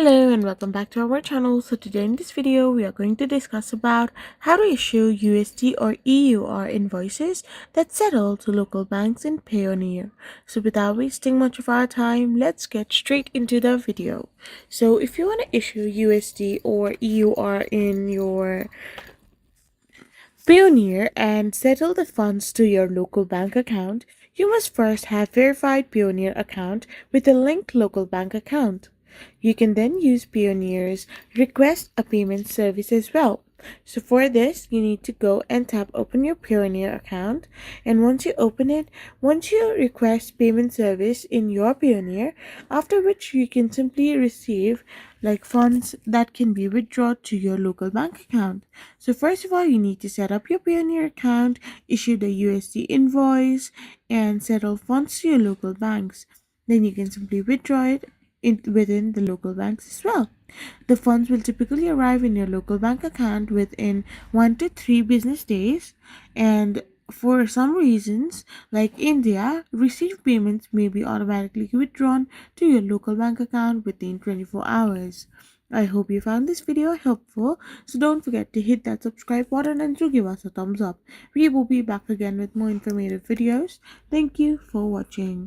Hello and welcome back to our channel. So today in this video we are going to discuss about how to issue USD or EUR invoices that settle to local banks in Payoneer. So without wasting much of our time, let's get straight into the video. So if you want to issue USD or EUR in your Payoneer and settle the funds to your local bank account, you must first have verified Payoneer account with a linked local bank account. You can then use Payoneer's Request a Payment service as well. So for this, you need to go and tap open your Payoneer account, and once you open it, once you request payment service in your Payoneer, after which you can simply receive like funds that can be withdrawn to your local bank account. So first of all, you need to set up your Payoneer account, issue the USD invoice, and settle funds to your local banks. Then you can simply withdraw it within the local banks as well. The funds will typically arrive in your local bank account within 1 to 3 business days, and for some reasons, like India, received payments may be automatically withdrawn to your local bank account within 24 hours. I hope you found this video helpful, so don't forget to hit that subscribe button and to give us a thumbs up. We will be back again with more informative videos. Thank you for watching.